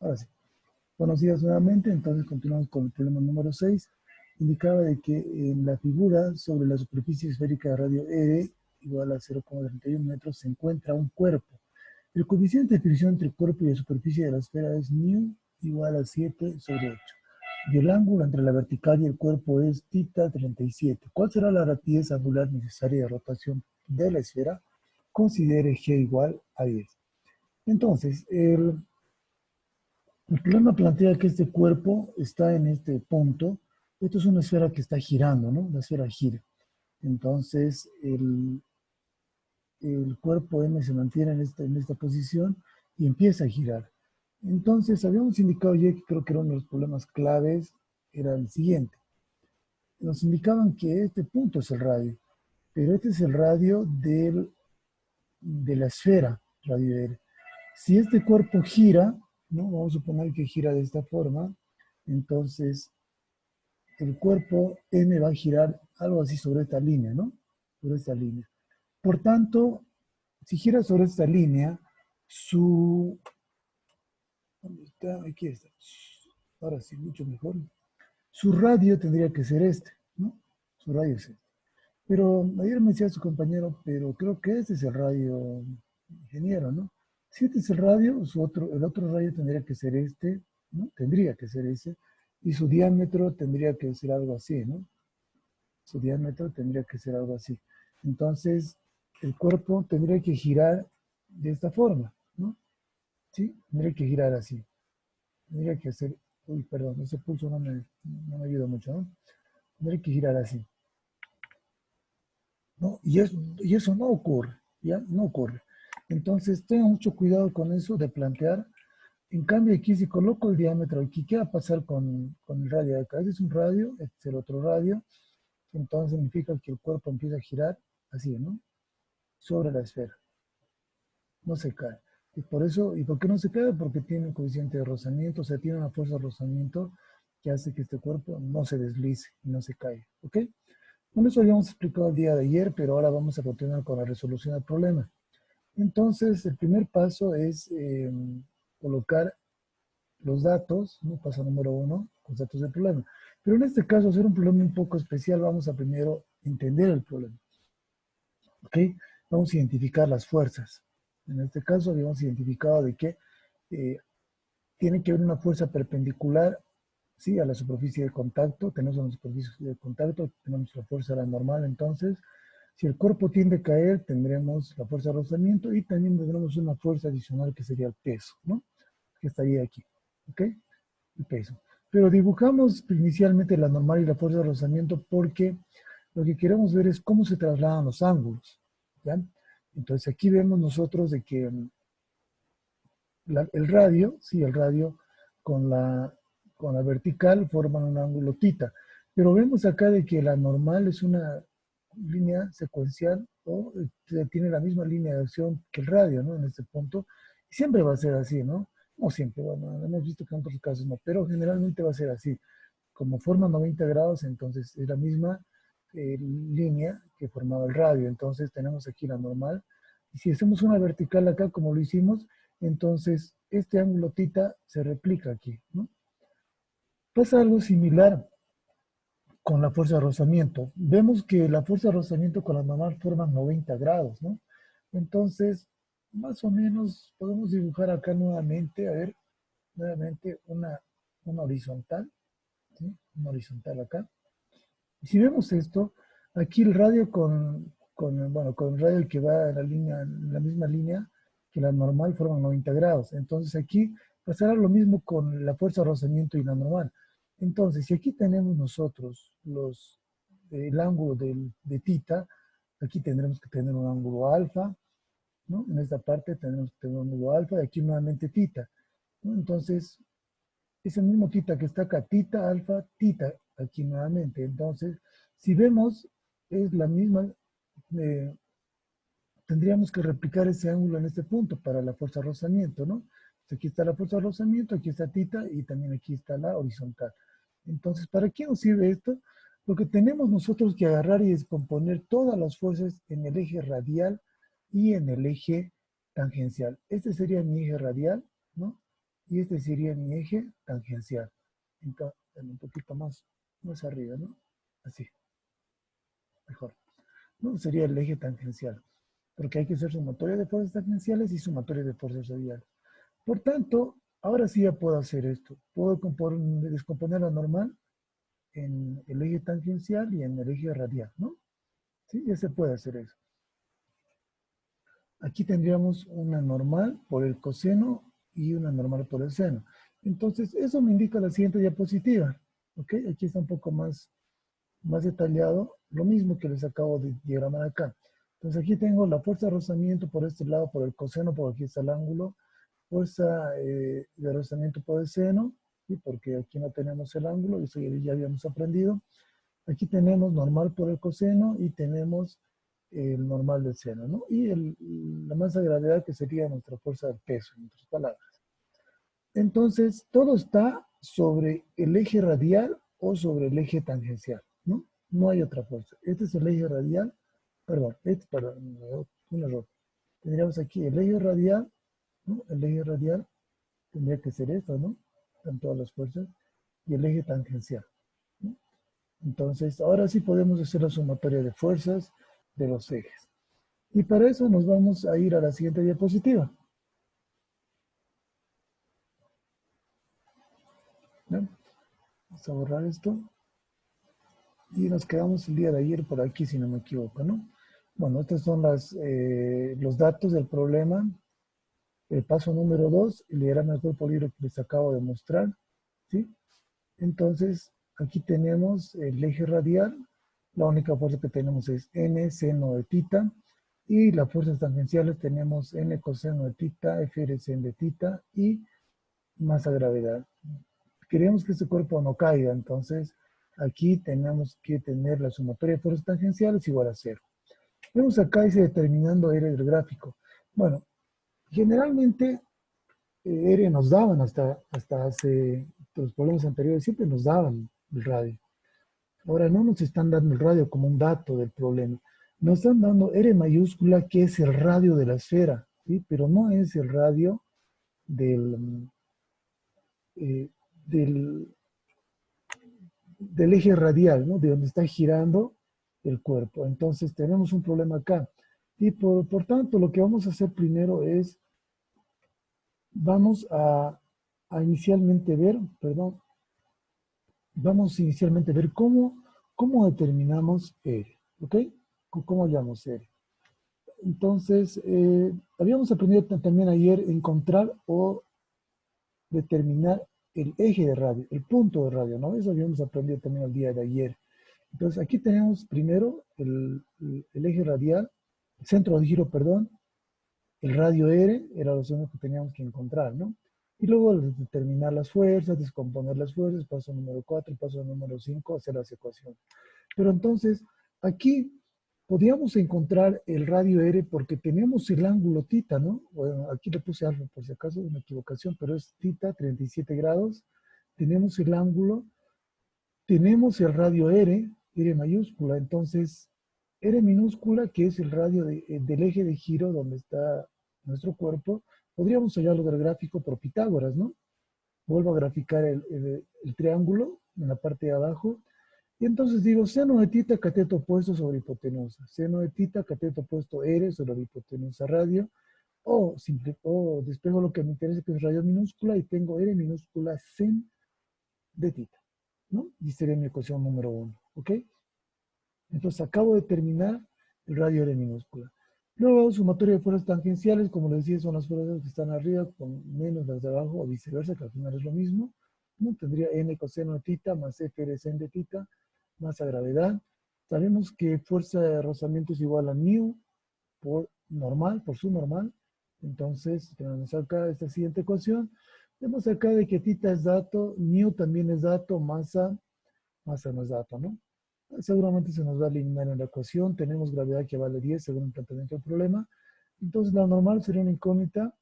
Ahora sí. Buenos días nuevamente, entonces continuamos con el problema número 6. Indicaba de que en la figura sobre la superficie esférica de radio R igual a 0,31 metros se encuentra un cuerpo. El coeficiente de fricción entre el cuerpo y la superficie de la esfera es μ igual a 7/8. Y el ángulo entre la vertical y el cuerpo es θ 37. ¿Cuál será la rapidez angular necesaria de rotación de la esfera? Considere G igual a 10. Entonces, el problema plantea que este cuerpo está en este punto. Esto es una esfera que está girando, ¿no? La esfera gira. Entonces, el cuerpo M se mantiene en esta posición y empieza a girar. Entonces, habíamos indicado ya que creo que era uno de los problemas claves, era el siguiente. Nos indicaban que este punto es el radio, pero este es el radio de la esfera, radio R. Si este cuerpo gira, ¿no? Vamos a suponer que gira de esta forma, entonces el cuerpo M va a girar algo así sobre esta línea, ¿no? Sobre esta línea. Por tanto, si gira sobre esta línea, su... ¿Dónde está? Aquí está. Ahora sí, mucho mejor. Su radio tendría que ser este, ¿no? Su radio es este. Pero ayer me decía su compañero, pero creo que este es el radio ingeniero, ¿no? Si este es el radio, el otro radio tendría que ser este, ¿no? Tendría que ser ese. Y su diámetro tendría que ser algo así, ¿no? Su diámetro tendría que ser algo así. Entonces, el cuerpo tendría que girar de esta forma, ¿no? ¿Sí? Tendría que girar así. Tendría que hacer, uy, perdón, ese pulso no me ayuda mucho, ¿no? Tendría que girar así, ¿no? Y eso no ocurre, ¿ya? No ocurre. Entonces, tengan mucho cuidado con eso de plantear. En cambio, aquí si coloco el diámetro aquí, ¿qué va a pasar con el radio de acá? Este es un radio, este es el otro radio. Entonces significa que el cuerpo empieza a girar así, ¿no? Sobre la esfera. No se cae. Y por eso, ¿y por qué no se cae? Porque tiene un coeficiente de rozamiento, o sea, tiene una fuerza de rozamiento que hace que este cuerpo no se deslice y no se caiga. ¿Ok? Bueno, eso habíamos explicado el día de ayer, pero ahora vamos a continuar con la resolución del problema. Entonces, el primer paso es colocar los datos, ¿no? Paso número 1, los datos del problema. Pero en este caso, hacer un problema un poco especial, vamos a primero entender el problema. ¿Ok? Vamos a identificar las fuerzas. En este caso habíamos identificado de que eh, tiene que haber una fuerza perpendicular, ¿sí? A la superficie de contacto. Tenemos una superficie de contacto, tenemos la fuerza de la normal. Entonces, si el cuerpo tiende a caer, tendremos la fuerza de rozamiento y también tendremos una fuerza adicional que sería el peso, ¿no? Que estaría aquí. ¿Ok? El peso. Pero dibujamos inicialmente la normal y la fuerza de rozamiento porque lo que queremos ver es cómo se trasladan los ángulos. ¿Ya? Entonces aquí vemos nosotros de que el radio, sí, el radio con la vertical forman un ángulo θ. Pero vemos acá de que la normal es una línea secuencial o tiene la misma línea de acción que el radio, ¿no? En este punto. Y siempre va a ser así, ¿no? No siempre, bueno, hemos visto que en otros casos no, pero generalmente va a ser así. Como forma 90 grados, entonces es la misma línea que formaba el radio. Entonces tenemos aquí la normal. Y si hacemos una vertical acá, como lo hicimos, entonces este ángulo θ se replica aquí, ¿no? Pasa algo similar con la fuerza de rozamiento. Vemos que la fuerza de rozamiento con la normal forman 90 grados, ¿no? Entonces, más o menos podemos dibujar acá nuevamente, a ver, nuevamente una horizontal, ¿sí? Una horizontal acá. Y si vemos esto, aquí el radio con el radio que va en la misma línea que la normal forma 90 grados. Entonces aquí pasará lo mismo con la fuerza de rozamiento y la normal. Entonces, si aquí tenemos nosotros el ángulo de θ, aquí tendremos que tener un ángulo alfa, ¿no? En esta parte tendremos que tener un ángulo alfa y aquí nuevamente θ, ¿no? Entonces, es el mismo θ que está acá, θ, alfa, θ, aquí nuevamente. Entonces, si vemos, es la misma, eh, tendríamos que replicar ese ángulo en este punto para la fuerza de rozamiento, ¿no? Pues aquí está la fuerza de rozamiento, aquí está θ y también aquí está la horizontal. Entonces, ¿para qué nos sirve esto? Lo que tenemos nosotros que agarrar y descomponer todas las fuerzas en el eje radial y en el eje tangencial. Este sería mi eje radial, ¿no? y este sería mi eje tangencial. Entonces, un poquito más arriba, ¿no? Así, mejor. No, sería el eje tangencial, porque hay que hacer sumatoria de fuerzas tangenciales y sumatoria de fuerzas radiales. Por tanto, ahora sí ya puedo hacer esto. Puedo descomponer la normal en el eje tangencial y en el eje radial, ¿no? Sí, ya se puede hacer eso. Aquí tendríamos una normal por el coseno y una normal por el seno. Entonces, eso me indica la siguiente diapositiva. ¿Ok? Aquí está un poco más detallado, lo mismo que les acabo de diagramar acá. Entonces, aquí tengo la fuerza de rozamiento por este lado, por el coseno, porque aquí está el ángulo. Fuerza de rozamiento por el seno, ¿sí? Porque aquí no tenemos el ángulo, eso ya habíamos aprendido. Aquí tenemos normal por el coseno y tenemos el normal del seno, ¿no? Y la masa de gravedad que sería nuestra fuerza del peso, en otras palabras. Entonces, todo está sobre el eje radial o sobre el eje tangencial, ¿no? No hay otra fuerza. Este es el eje radial, perdón, un error. Tendríamos aquí el eje radial, ¿no? El eje radial tendría que ser esto, ¿no? Están todas las fuerzas. Y el eje tangencial, ¿no? Entonces, ahora sí podemos hacer la sumatoria de fuerzas de los ejes. Y para eso nos vamos a ir a la siguiente diapositiva. ¿No? Vamos a borrar esto. Y nos quedamos el día de ayer por aquí, si no me equivoco, ¿no? Bueno, estos son los datos del problema. El paso número 2, el diagrama del cuerpo libre que les acabo de mostrar, ¿sí? Entonces, aquí tenemos el eje radial. La única fuerza que tenemos es n seno de tita. Y las fuerzas tangenciales tenemos n coseno de tita, f sen de tita y masa gravedad. Queremos que este cuerpo no caiga, entonces aquí tenemos que tener la sumatoria de fuerzas tangenciales igual a 0. Vemos acá dice determinando R del gráfico. Bueno, generalmente R nos daban hasta hace los problemas anteriores, siempre nos daban el radio. Ahora no nos están dando el radio como un dato del problema. Nos están dando R mayúscula, que es el radio de la esfera, ¿sí? Pero no es el radio del, eh, del, del eje radial, ¿no? De donde está girando el cuerpo. Entonces tenemos un problema acá. Y por tanto, lo que vamos a hacer primero es, vamos a inicialmente ver, perdón, vamos inicialmente a ver cómo determinamos R, ¿ok? ¿Cómo hallamos R? Entonces, habíamos aprendido también ayer encontrar o determinar el eje de radio, el punto de radio, ¿no? Eso habíamos aprendido también el día de ayer. Entonces, aquí tenemos primero el eje radial, el centro de giro, perdón, el radio R, era lo que teníamos que encontrar, ¿no? Y luego determinar las fuerzas, descomponer las fuerzas, paso número 4, paso número 5, hacer las ecuaciones. Pero entonces, aquí podríamos encontrar el radio R porque tenemos el ángulo tita, ¿no? Bueno, aquí le puse alfa por si acaso, una equivocación, pero es tita, 37 grados. Tenemos el ángulo, tenemos el radio R, R mayúscula, entonces R minúscula, que es el radio del eje de giro donde está nuestro cuerpo, podríamos hallarlo del gráfico por Pitágoras, ¿no? Vuelvo a graficar el triángulo en la parte de abajo. Y entonces digo, seno de tita, cateto opuesto sobre hipotenusa. Seno de tita, cateto opuesto R sobre la hipotenusa radio. O despejo lo que me interesa, que es radio minúscula, y tengo R minúscula sen de tita, ¿no? Y sería mi ecuación número 1, ¿ok? Entonces acabo de terminar el radio R minúscula. Luego, sumatoria de fuerzas tangenciales, como les decía, son las fuerzas que están arriba con menos las de abajo, o viceversa, que al final es lo mismo. ¿No? Tendría n coseno de tita más f r sen de tita, masa gravedad. Sabemos que fuerza de rozamiento es igual a μ por normal, por su normal. Entonces, tenemos acá esta siguiente ecuación. Vemos acá de que tita es dato, μ también es dato, masa no es dato, ¿no? Seguramente se nos va a eliminar en la ecuación. Tenemos gravedad que vale 10 según el planteamiento del problema. Entonces, la normal sería una incógnita.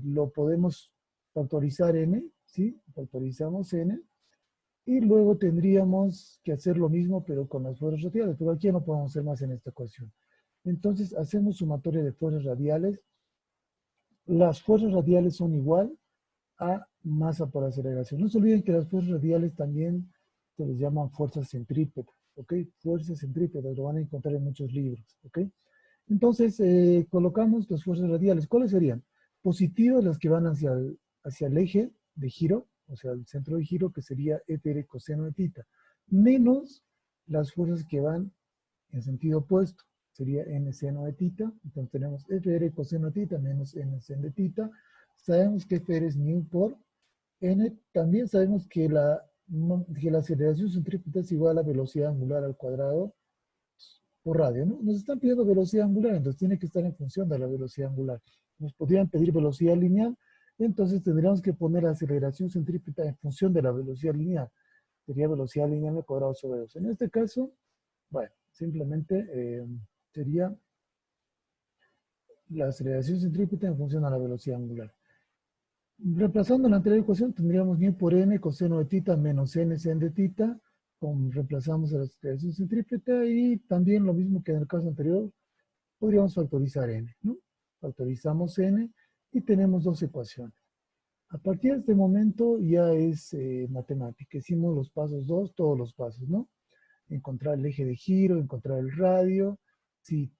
Lo podemos factorizar n, ¿sí? Factorizamos n. Y luego tendríamos que hacer lo mismo, pero con las fuerzas radiales. Pero aquí ya no podemos hacer más en esta ecuación. Entonces, hacemos sumatoria de fuerzas radiales. Las fuerzas radiales son igual a masa por aceleración. No se olviden que las fuerzas radiales también se les llaman fuerzas centrípetas, ¿ok? Fuerzas centrípetas, lo van a encontrar en muchos libros, ¿ok? Entonces, colocamos las fuerzas radiales. ¿Cuáles serían? Positivas, las que van hacia el eje de giro, o sea, el centro de giro, que sería Fr coseno de tita, menos las fuerzas que van en sentido opuesto, sería n seno de tita. Entonces tenemos Fr coseno de tita menos n seno de tita. Sabemos que Fr es mu por n. También sabemos que la aceleración centrípeta es igual a velocidad angular al cuadrado por radio, ¿no? Nos están pidiendo velocidad angular, entonces tiene que estar en función de la velocidad angular. Nos podrían pedir velocidad lineal, entonces tendríamos que poner aceleración centrípeta en función de la velocidad lineal. Sería velocidad lineal al cuadrado sobre 2. En este caso, bueno, simplemente sería la aceleración centrípeta en función a la velocidad angular. Reemplazando la anterior ecuación, tendríamos μ por n coseno de tita menos n sen de tita. Reemplazamos la aceleración centrípeta y también lo mismo que en el caso anterior, podríamos factorizar n, ¿no? Factorizamos n y tenemos dos ecuaciones. A partir de este momento ya es matemática. Hicimos los pasos 2, todos los pasos, ¿no? Encontrar el eje de giro, encontrar el radio. Si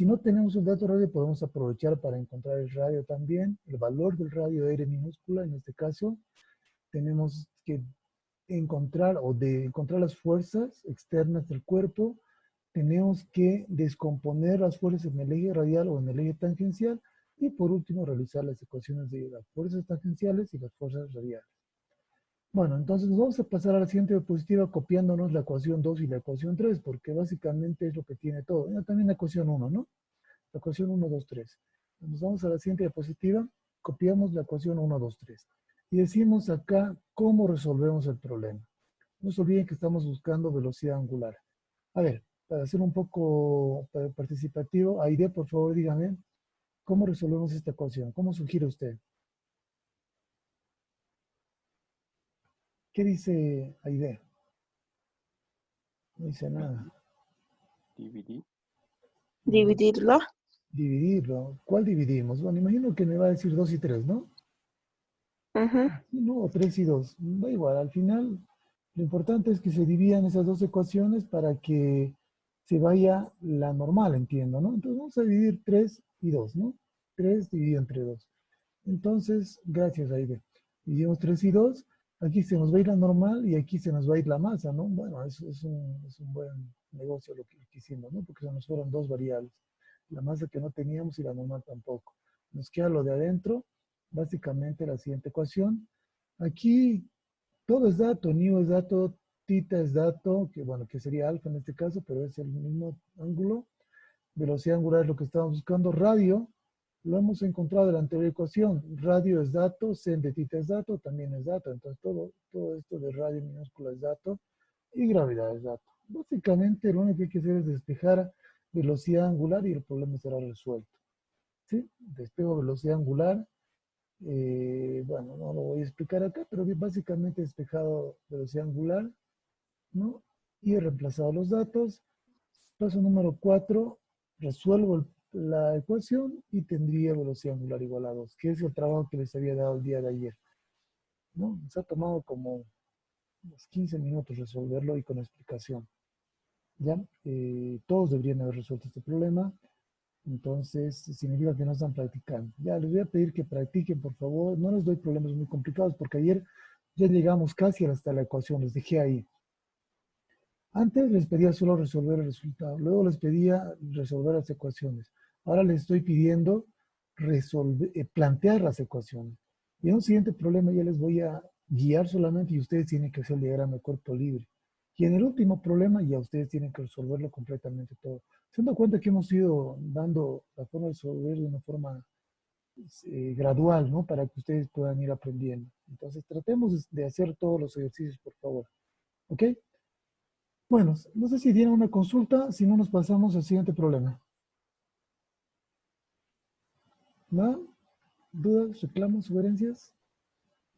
no tenemos un dato radio, podemos aprovechar para encontrar el radio también, el valor del radio de R minúscula. En este caso, tenemos que encontrar encontrar las fuerzas externas del cuerpo. Tenemos que descomponer las fuerzas en el eje radial o en el eje tangencial. Y por último, realizar las ecuaciones de las fuerzas tangenciales y las fuerzas radiales. Bueno, entonces nos vamos a pasar a la siguiente diapositiva copiándonos la ecuación 2 y la ecuación 3, porque básicamente es lo que tiene todo. Y también la ecuación 1, ¿no? La ecuación 1, 2, 3. Nos vamos a la siguiente diapositiva, copiamos la ecuación 1, 2, 3. Y decimos acá cómo resolvemos el problema. No se olviden que estamos buscando velocidad angular. A ver, para ser un poco participativo, Aide, por favor, dígame, ¿cómo resolvemos esta ecuación? ¿Cómo sugiere usted? ¿Qué dice Aide? No dice nada. Dividir. Dividirlo. Dividirlo. ¿Cuál dividimos? Bueno, imagino que me va a decir 2 y 3, ¿no? No, 3 y 2. Da igual, al final lo importante es que se dividan esas dos ecuaciones para que se vaya la normal, entiendo, ¿no? Entonces vamos a dividir 3 y 2, ¿no? 3 dividido entre 2. Entonces, gracias, Aide. Dividimos 3 y 2. Aquí se nos va a ir la normal y aquí se nos va a ir la masa, ¿no? Bueno, es un buen negocio lo que hicimos, ¿no? Porque se nos fueron dos variables. La masa que no teníamos y la normal tampoco. Nos queda lo de adentro, básicamente la siguiente ecuación. Aquí todo es dato, nu es dato, tita es dato, que bueno, que sería alfa en este caso, pero es el mismo ángulo. Velocidad angular es lo que estamos buscando. Radio, lo hemos encontrado en la anterior ecuación. Radio es dato, sen de tita es dato, también es dato. Entonces todo esto de radio minúscula es dato y gravedad es dato. Básicamente lo único que hay que hacer es despejar velocidad angular y el problema será resuelto. ¿Sí? Despejo velocidad angular. Bueno, no lo voy a explicar acá, pero básicamente he despejado velocidad angular, ¿no? Y he reemplazado los datos. Paso número 4, resuelvo la ecuación y tendría velocidad angular igual a 2, que es el trabajo que les había dado el día de ayer, ¿no? Nos ha tomado como unos 15 minutos resolverlo y con explicación. ¿Ya? Todos deberían haber resuelto este problema. Entonces, significa que no están practicando. Ya, les voy a pedir que practiquen, por favor. No les doy problemas muy complicados, porque ayer ya llegamos casi hasta la ecuación, les dejé ahí. Antes les pedía solo resolver el resultado, luego les pedía resolver las ecuaciones. Ahora les estoy pidiendo plantear las ecuaciones. Y en un siguiente problema ya les voy a guiar solamente y ustedes tienen que hacer el diagrama de cuerpo libre. Y en el último problema ya ustedes tienen que resolverlo completamente todo. Se dan cuenta que hemos ido dando la forma de resolver de una forma gradual, ¿no? Para que ustedes puedan ir aprendiendo. Entonces tratemos de hacer todos los ejercicios, por favor. ¿Ok? Bueno, no sé si tienen una consulta, si no nos pasamos al siguiente problema. ¿No? ¿Dudas, reclamos, sugerencias?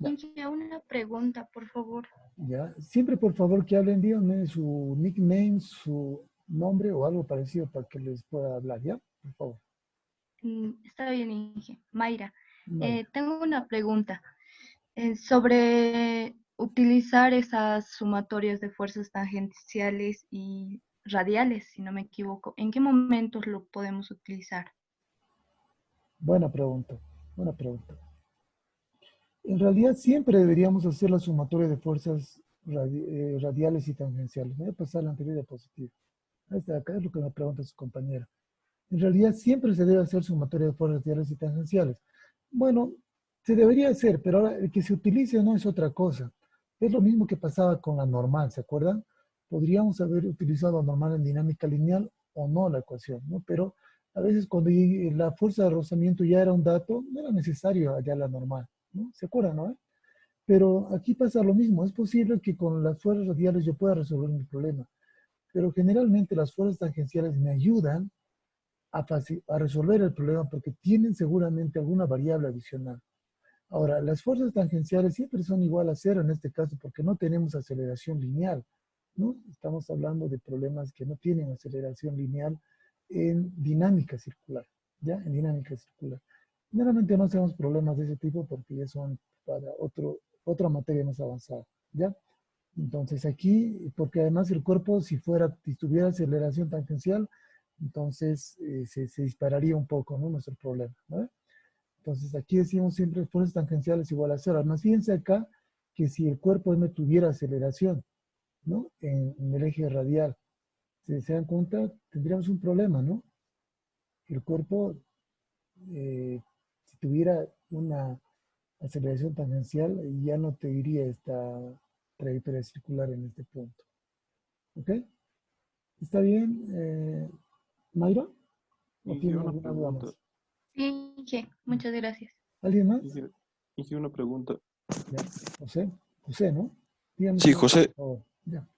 Ya. Una pregunta, por favor. Ya. Siempre, por favor, que hablen, díganme su nickname, su nombre o algo parecido para que les pueda hablar, ¿ya? Por favor. Está bien, Inge. Mayra, Vale. tengo una pregunta. Sobre utilizar esas sumatorias de fuerzas tangenciales y radiales, si no me equivoco. ¿En qué momentos lo podemos utilizar? Buena pregunta, buena pregunta. En realidad siempre deberíamos hacer la sumatoria de fuerzas radiales y tangenciales. Voy a pasar a la anterior diapositiva. Ahí está, acá es lo que me pregunta su compañera. En realidad siempre se debe hacer sumatoria de fuerzas radiales y tangenciales. Bueno, se debería hacer, pero ahora el que se utilice no es otra cosa. Es lo mismo que pasaba con la normal, ¿se acuerdan? Podríamos haber utilizado la normal en dinámica lineal o no la ecuación, ¿no? Pero a veces cuando la fuerza de rozamiento ya era un dato, no era necesario hallar la normal, ¿no? ¿Se acuerdan, no? Pero aquí pasa lo mismo. Es posible que con las fuerzas radiales yo pueda resolver mi problema, pero generalmente las fuerzas tangenciales me ayudan a resolver el problema porque tienen seguramente alguna variable adicional. Ahora, las fuerzas tangenciales siempre son igual a cero en este caso porque no tenemos aceleración lineal, ¿no? Estamos hablando de problemas que no tienen aceleración lineal en dinámica circular, ¿ya? En dinámica circular. Generalmente no hacemos problemas de ese tipo porque ya son para otra materia más avanzada, ¿ya? Entonces aquí, porque además el cuerpo, si tuviera aceleración tangencial, entonces se dispararía un poco, ¿no? Nuestro problema, ¿no? Entonces aquí decimos siempre fuerzas tangenciales igual a cero. Además, fíjense acá que si el cuerpo no tuviera aceleración, ¿no? En el eje radial, si se dan cuenta, tendríamos un problema, ¿no? El cuerpo, si tuviera una aceleración tangencial, ya no te iría esta trayectoria circular en este punto. ¿Ok? ¿Está bien, Mayra? ¿O Hice tiene una alguna duda pregunta. más? Sí, muchas gracias. ¿Alguien más? Hice una pregunta. Ya. José, ¿no? Dígame Sí, su nombre, José, por favor. Ya.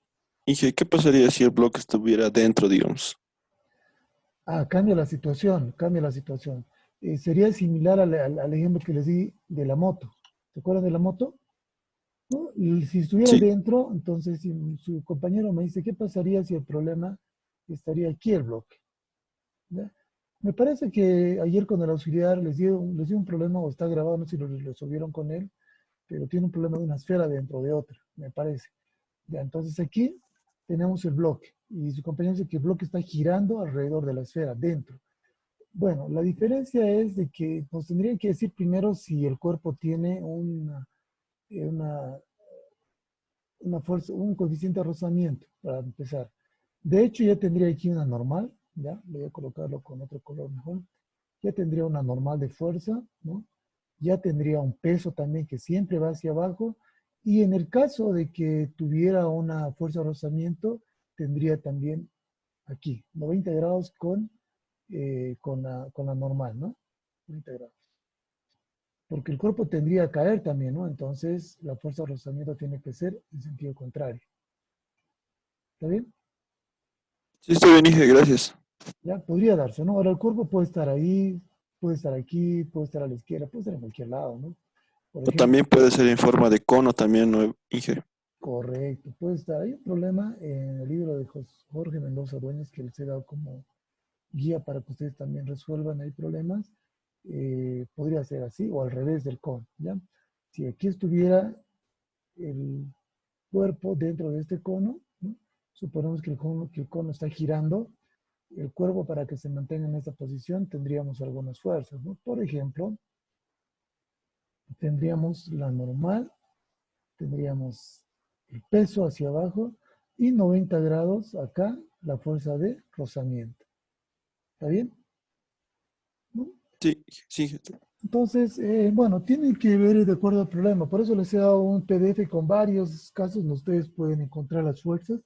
dije, ¿qué pasaría si el bloque estuviera dentro, digamos? Cambia la situación, cambia la situación. Sería similar al ejemplo que les di de la moto. ¿Se acuerdan de la moto? ¿No? Y si estuviera Sí, dentro, entonces si su compañero me dice, ¿qué pasaría si el problema estaría aquí el bloque? ¿Ya? Me parece que ayer con el auxiliar les dio un problema, o está grabado, no sé si lo resolvieron con él, pero tiene un problema de una esfera dentro de otra, me parece. Ya, entonces aquí tenemos el bloque, y su compañero dice que el bloque está girando alrededor de la esfera, dentro. Bueno, la diferencia es de que nos tendrían que decir primero si el cuerpo tiene eh, una, una fuerza, un coeficiente de rozamiento, para empezar. De hecho, ya tendría aquí una normal, ya, voy a colocarlo con otro color mejor. Ya tendría una normal de fuerza, ¿no? Ya tendría un peso también que siempre va hacia abajo. Y en el caso de que tuviera una fuerza de rozamiento, tendría también aquí, 90 grados con la normal, ¿no? 90 grados. Porque el cuerpo tendría que caer también, ¿no? Entonces, la fuerza de rozamiento tiene que ser en sentido contrario. ¿Está bien? sí, estoy bien, dije, gracias. Ya podría darse, ¿no? Ahora el cuerpo puede estar ahí, puede estar aquí, puede estar a la izquierda, puede estar en cualquier lado, ¿no? Por O ejemplo, también puede ser en forma de cono, también, ¿no, Inge? correcto, puede estar. Hay un problema en el libro de Jorge Mendoza Dueñas que les he dado como guía para que ustedes también resuelvan ahí problemas. Podría ser así o al revés del cono, ¿ya? Si aquí estuviera el cuerpo dentro de este cono, ¿no? Suponemos que el cono está girando, el cuerpo para que se mantenga en esta posición tendríamos algunas fuerzas, ¿no? Por ejemplo, tendríamos la normal, tendríamos el peso hacia abajo y 90 grados acá la fuerza de rozamiento. ¿Está bien? ¿No? Sí, sí. Entonces, bueno, tienen que ver de acuerdo al problema. Por eso les he dado un PDF con varios casos donde ustedes pueden encontrar las fuerzas.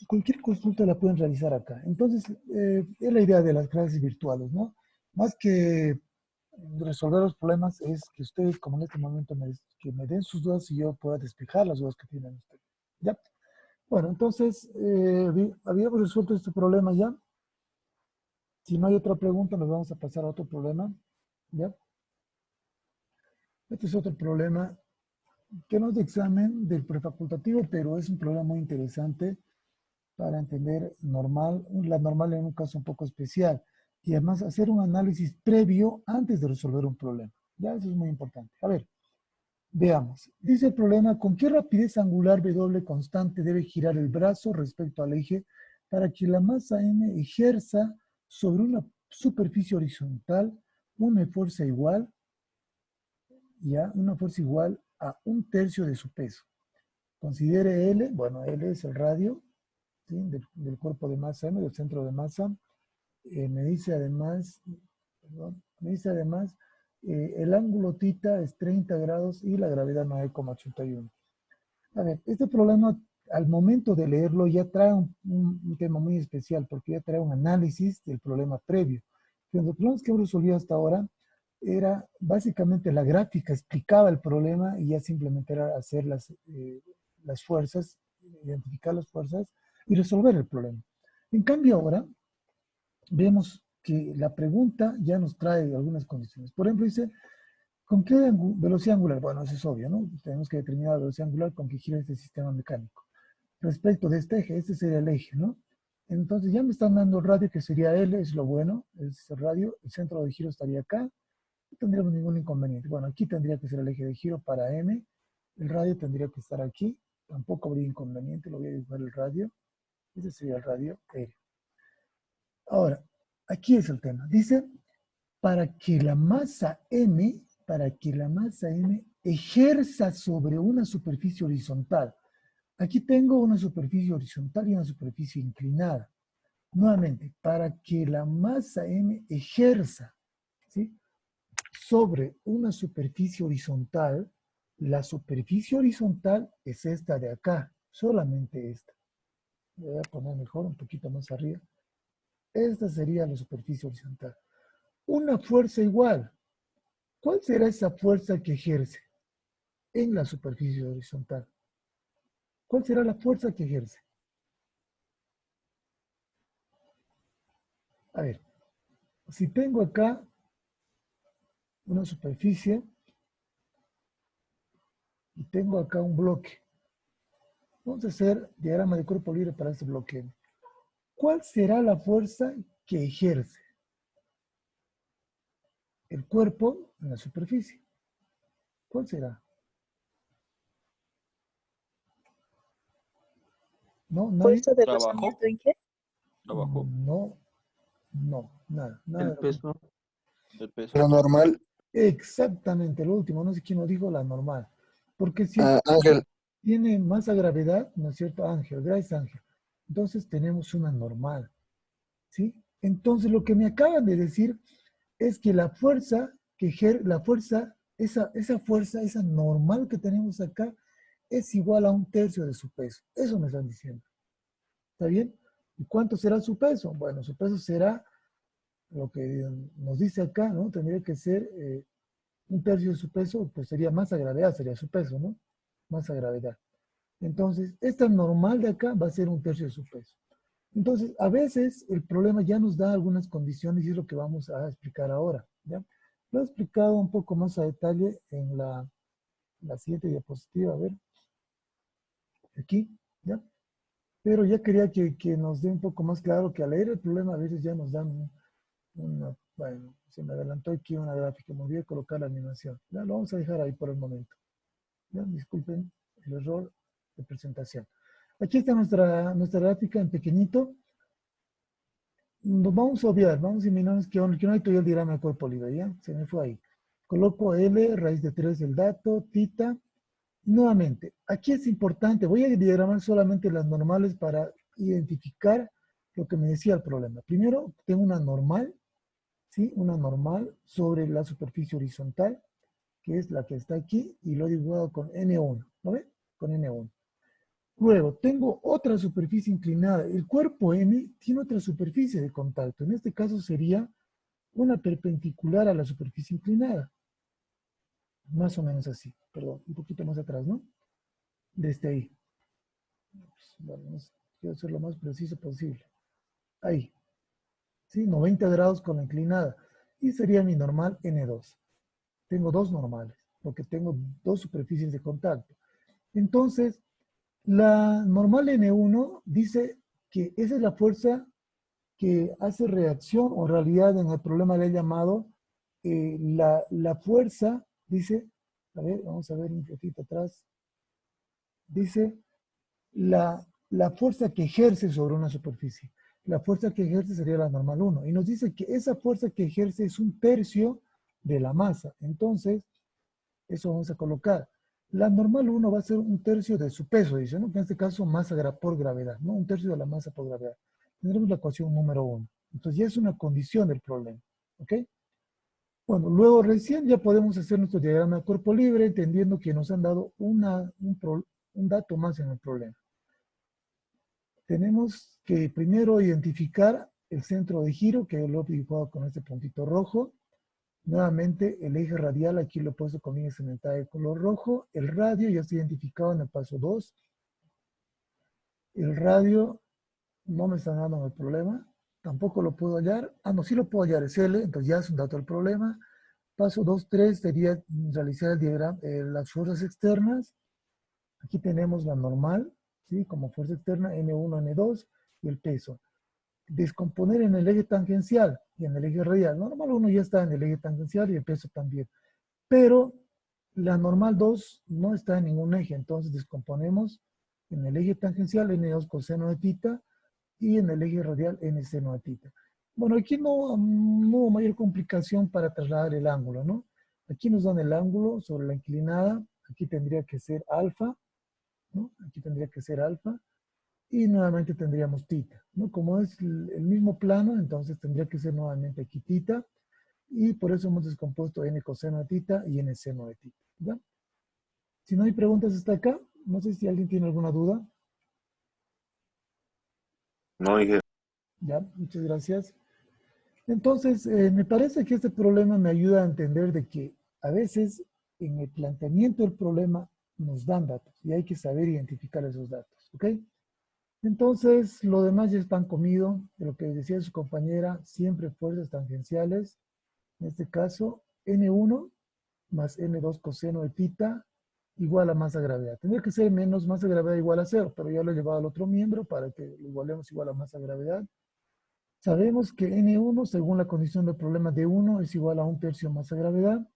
Cualquier consulta la pueden realizar acá. Entonces, es la idea de las clases virtuales, ¿no? Más que resolver los problemas es que ustedes, como en este momento, que me den sus dudas y yo pueda despejar las dudas que tienen ustedes. ¿Ya? Bueno, entonces, habíamos resuelto este problema ya. Si no hay otra pregunta, nos vamos a pasar a otro problema. ¿Ya? Este es otro problema que no es de examen del prefacultativo, pero es un problema muy interesante para entender la normal en un caso un poco especial. Y además hacer un análisis previo antes de resolver un problema. Ya, eso es muy importante. A ver, Veamos. Dice el problema, ¿con qué rapidez angular W constante debe girar el brazo respecto al eje para que la masa M ejerza sobre una superficie horizontal una fuerza igual, ya, una fuerza igual a 1/3 de su peso? Considere L, bueno, L es el radio, ¿sí? del cuerpo de masa M, del centro de masa. Me dice además, perdón, el ángulo θ es 30 grados y la gravedad 9,81. A ver, este problema al momento de leerlo ya trae un tema muy especial porque ya trae un análisis del problema previo. Los problemas que hemos resolvido hasta ahora era básicamente la gráfica, explicaba el problema y ya simplemente era hacer las fuerzas, identificar las fuerzas y resolver el problema. En cambio ahora vemos que la pregunta ya nos trae algunas condiciones. Por ejemplo, dice, ¿con qué velocidad angular? Bueno, eso es obvio, ¿no? Tenemos que determinar la velocidad angular con que gira este sistema mecánico. Respecto de este eje, este sería el eje, ¿no? Entonces ya me están dando el radio que sería L, es lo bueno, es el radio, el centro de giro estaría acá, no tendríamos ningún inconveniente. Bueno, aquí tendría que ser el eje de giro para M, el radio tendría que estar aquí, tampoco habría inconveniente, lo voy a dibujar el radio, ese sería el radio L. Ahora, aquí es el tema. Dice, para que la masa M ejerza sobre una superficie horizontal. Aquí tengo una superficie horizontal y una superficie inclinada. Nuevamente, para que la masa M ejerza, ¿sí?, sobre una superficie horizontal, la superficie horizontal es esta de acá, solamente esta. Voy a poner mejor, un poquito más arriba. Esta sería la superficie horizontal. Una fuerza igual. ¿Cuál será esa fuerza que ejerce en la superficie horizontal? ¿Cuál será la fuerza que ejerce? A ver, si tengo acá una superficie y tengo acá un bloque. Vamos a hacer diagrama de cuerpo libre para este bloque. ¿Cuál será la fuerza que ejerce el cuerpo en la superficie? ¿Cuál será? ¿No? ¿Nadie? ¿Fuerza de ¿Trabajo? rozamiento en qué? Trabajo. No, nada. El peso. El peso. Lo normal. Exactamente, lo último, no sé quién lo dijo, la normal. Porque si Ángel, tiene masa gravedad, ¿no es cierto, Ángel? Gracias, Ángel. Entonces tenemos una normal, ¿sí? Entonces lo que me acaban de decir es que la fuerza, esa fuerza, esa normal que tenemos acá, es igual a 1/3 de su peso. Eso me están diciendo. ¿Está bien? ¿Y cuánto será su peso? Bueno, su peso será lo que nos dice acá, ¿no? Tendría que ser 1/3 de su peso, pues sería masa gravedad, sería su peso, ¿no? Masa gravedad. Entonces, esta normal de acá va a ser 1/3 de su peso. Entonces, a veces el problema ya nos da algunas condiciones y es lo que vamos a explicar ahora, ¿ya? Lo he explicado un poco más a detalle en la siguiente diapositiva, a ver. Aquí, ¿ya? Pero ya quería que nos dé un poco más claro que al leer el problema a veces ya nos dan bueno, se me adelantó aquí una gráfica, me olvidé de colocar la animación. Ya lo vamos a dejar ahí por el momento. ¿Ya? Disculpen el error de presentación. Aquí está nuestra gráfica en pequeñito. Nos vamos a obviar, vamos a eliminar que no hay todavía el diagrama de cuerpo libre, ¿ya? Se me fue ahí. Coloco L, raíz de 3 del dato, θ. Nuevamente, aquí es importante, voy a diagramar solamente las normales para identificar lo que me decía el problema. Primero, tengo una normal, ¿sí? Una normal sobre la superficie horizontal, que es la que está aquí, y lo he dibujado con N1, ¿lo ven? Con N1. Luego, tengo otra superficie inclinada. El cuerpo M tiene otra superficie de contacto. En este caso sería una perpendicular a la superficie inclinada. Más o menos así. Perdón, un poquito más atrás, ¿no? Desde ahí. Bueno, quiero ser lo más preciso posible. Ahí. ¿Sí? 90 grados con la inclinada. Y sería mi normal N2. Tengo dos normales, porque tengo dos superficies de contacto. Entonces, la normal N1 dice que esa es la fuerza que hace reacción, o en realidad en el problema le he llamado la fuerza, dice, A ver, vamos a ver un poquito atrás. Dice la fuerza que ejerce sobre una superficie. La fuerza que ejerce sería la normal 1. Y nos dice que esa fuerza que ejerce es 1/3 de la masa. Entonces, eso vamos a colocar. La normal 1 va a ser 1/3 de su peso, dice, ¿no? Que en este caso masa por gravedad, ¿no? 1/3 de la masa por gravedad. Tendremos la ecuación número 1. Entonces ya es una condición del problema, ¿ok? Bueno, luego recién ya podemos hacer nuestro diagrama de cuerpo libre, entendiendo que nos han dado un dato más en el problema. Tenemos que primero identificar el centro de giro, que lo he dibujado con este puntito rojo. Nuevamente, el eje radial, aquí lo he puesto con línea cementada de color rojo. El radio ya está identificado en el paso 2. El radio no me está dando el problema. Tampoco lo puedo hallar. Ah, no, sí lo puedo hallar, es L, entonces ya es un dato del problema. Paso 2, 3 sería realizar el diagrama, las fuerzas externas. Aquí tenemos la normal, ¿sí? Como fuerza externa, N1, N2 y el peso. Descomponer en el eje tangencial y en el eje radial. Normal 1 ya está en el eje tangencial y el peso también. Pero la normal 2 no está en ningún eje, entonces descomponemos en el eje tangencial N2 coseno de tita y en el eje radial N seno de tita. Bueno, aquí no hubo mayor complicación para trasladar el ángulo, ¿no? Aquí nos dan el ángulo sobre la inclinada, aquí tendría que ser alfa, ¿no? Aquí tendría que ser alfa. Y nuevamente tendríamos tita, ¿no? Como es el mismo plano, entonces tendría que ser nuevamente aquí tita. Y por eso hemos descompuesto n coseno de tita y n seno de tita, ¿ya? Si no hay preguntas hasta acá, no sé si alguien tiene alguna duda. No, dije. Ya, muchas gracias. Entonces, me parece que este problema me ayuda a entender de que a veces en el planteamiento del problema nos dan datos y hay que saber identificar esos datos, ¿ok? Entonces, lo demás ya están comido. De lo que decía su compañera, siempre fuerzas tangenciales. En este caso, N1 más N2 coseno de tita igual a masa gravedad. Tendría que ser menos masa gravedad igual a 0, pero ya lo he llevado al otro miembro para que lo igualemos igual a masa gravedad. Sabemos que N1, según la condición del problema de 1, es igual a 1/3 masa gravedad.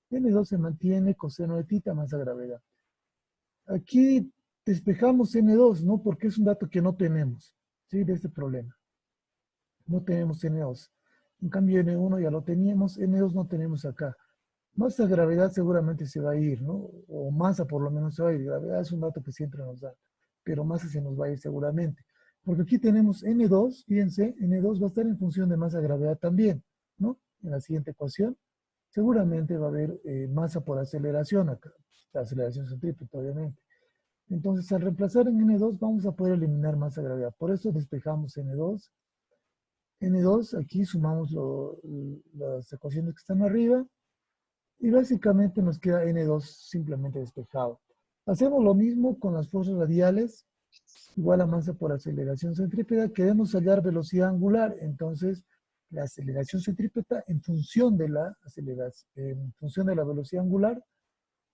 N2 se mantiene coseno de tita masa gravedad. Aquí despejamos N2, ¿no? Porque es un dato que no tenemos, ¿sí? De este problema. No tenemos N2. En cambio, N1 ya lo teníamos, N2 no tenemos acá. Masa gravedad seguramente se va a ir, ¿no? O masa por lo menos se va a ir. Gravedad es un dato que siempre nos da, pero masa se nos va a ir seguramente. Porque aquí tenemos N2, fíjense, N2 va a estar en función de masa gravedad también, ¿no? En la siguiente ecuación, seguramente va a haber masa por aceleración acá, la aceleración centrípeta, obviamente. Entonces, al reemplazar en N2, vamos a poder eliminar masa gravedad. Por eso despejamos N2. N2, aquí sumamos las ecuaciones que están arriba. Y básicamente nos queda N2 simplemente despejado. Hacemos lo mismo con las fuerzas radiales. Igual a masa por aceleración centrípeta. Queremos hallar velocidad angular. Entonces, la aceleración centrípeta en función de la aceleración, en función de la velocidad angular.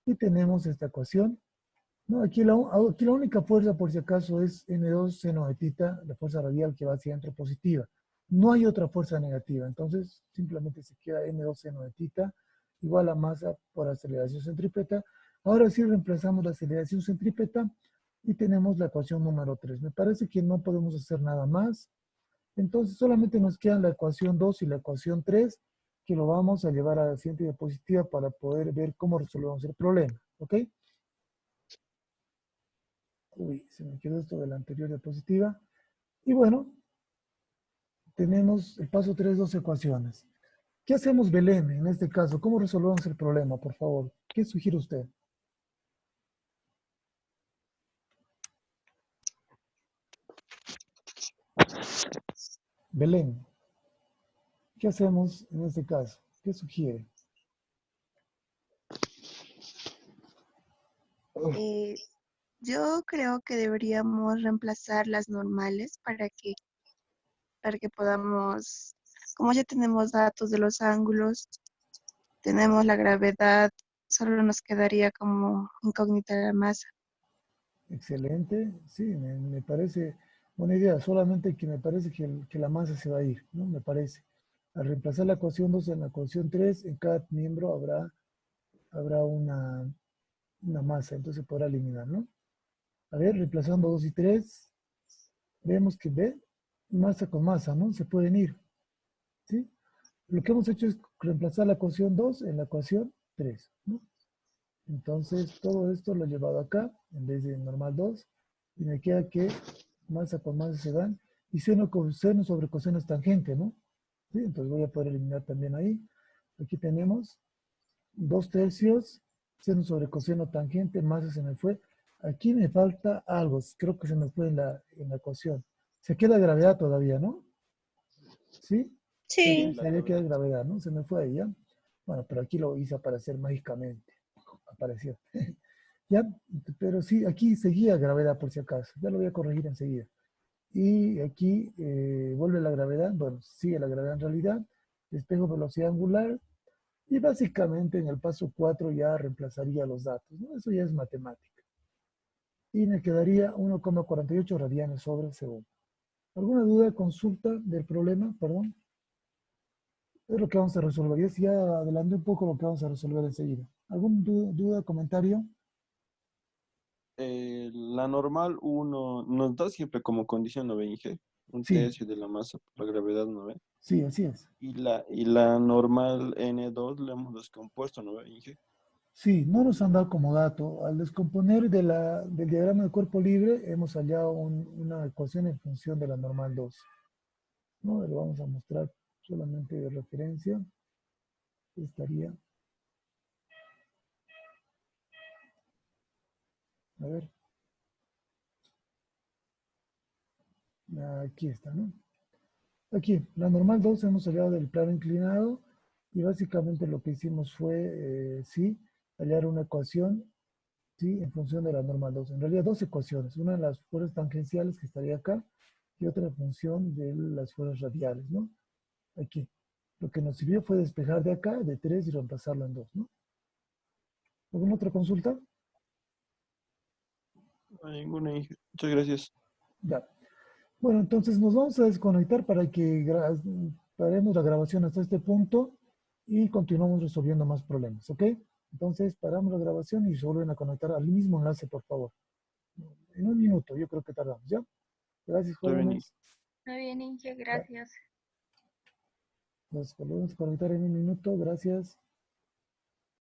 Y tenemos esta ecuación. No, aquí la única fuerza, por si acaso, es N2 seno de tita, la fuerza radial que va hacia adentro positiva. No hay otra fuerza negativa, entonces simplemente se queda N2 seno de tita igual a masa por aceleración centrípeta. Ahora sí reemplazamos la aceleración centrípeta y tenemos la ecuación número 3. Me parece que no podemos hacer nada más. Entonces solamente nos quedan la ecuación 2 y la ecuación 3, que lo vamos a llevar a la siguiente diapositiva para poder ver cómo resolvemos el problema. ¿Ok? Uy, se me quedó esto de la anterior diapositiva. Y bueno, tenemos el paso 3, dos ecuaciones. ¿Qué hacemos, Belén, en este caso? ¿Cómo resolvemos el problema, por favor? ¿Qué sugiere usted? Belén, ¿qué hacemos en este caso? ¿Qué sugiere? Yo creo que deberíamos reemplazar las normales para que podamos, como ya tenemos datos de los ángulos, tenemos la gravedad, solo nos quedaría como incógnita la masa. Excelente, sí, me parece buena idea, solamente que me parece que la masa se va a ir, ¿no? Me parece. Al reemplazar la ecuación 2 en la ecuación 3, en cada miembro habrá habrá una masa, entonces se podrá eliminar, ¿no? A ver, reemplazando 2 y 3, vemos que ve masa con masa, ¿no? Se pueden ir, ¿sí? Lo que hemos hecho es reemplazar la ecuación 2 en la ecuación 3, ¿no? Entonces, todo esto lo he llevado acá, en vez de normal 2, y me queda que masa con masa se dan, y seno con seno sobre coseno es tangente, ¿no? ¿Sí? Entonces voy a poder eliminar también ahí. Aquí tenemos 2 tercios, seno sobre coseno tangente, masa se me fue. Aquí me falta algo, creo que se me fue en la ecuación. Se queda gravedad todavía, ¿no? ¿Sí? Sí, Sí, la Se había quedado gravedad. gravedad, ¿no? Se me fue ahí, ¿ya? Bueno, pero aquí lo hice aparecer mágicamente. Apareció. ¿Ya? Pero sí, aquí seguía gravedad por si acaso. Ya lo voy a corregir enseguida. Y aquí vuelve la gravedad. Bueno, sigue la gravedad en realidad. Despejo velocidad angular. Y básicamente en el paso 4 ya reemplazaría los datos, ¿no? Eso ya es matemática. Y me quedaría 1,48 radianes sobre segundo. ¿Alguna duda, consulta del problema? Perdón. Es lo que vamos a resolver. Ya adelanté un poco lo que vamos a resolver enseguida. ¿Alguna duda, comentario? La normal uno nos da siempre como condición 9 Inge, un Sí, tercio de la masa por la gravedad 9. sí, así es. Y la normal N2 le hemos descompuesto 9 Inge. Sí, no nos han dado como dato. Al descomponer del diagrama de cuerpo libre, hemos hallado una ecuación en función de la normal 2. ¿No? Lo vamos a mostrar solamente de referencia. Estaría, a ver, aquí está, ¿no? Aquí, la normal 2 hemos hallado del plano inclinado y básicamente lo que hicimos fue, sí, hallar una ecuación, sí, en función de la normal 2. En realidad dos ecuaciones, una de las fuerzas tangenciales que estaría acá y otra en función de las fuerzas radiales, ¿no? Aquí. Lo que nos sirvió fue despejar de acá, de 3 y reemplazarlo en 2, ¿no? ¿Alguna otra consulta? No hay ninguna Inge. Muchas gracias. Ya. Bueno, entonces nos vamos a desconectar para que paremos la grabación hasta este punto y continuamos resolviendo más problemas, ¿ok? Entonces paramos la grabación y se vuelven a conectar al mismo enlace, por favor. En un minuto, yo creo que tardamos, ¿ya? Gracias, Está bien, Inge. jóvenes. Muy bien, Inge, Ya, gracias. nos volvemos a conectar en un minuto, gracias.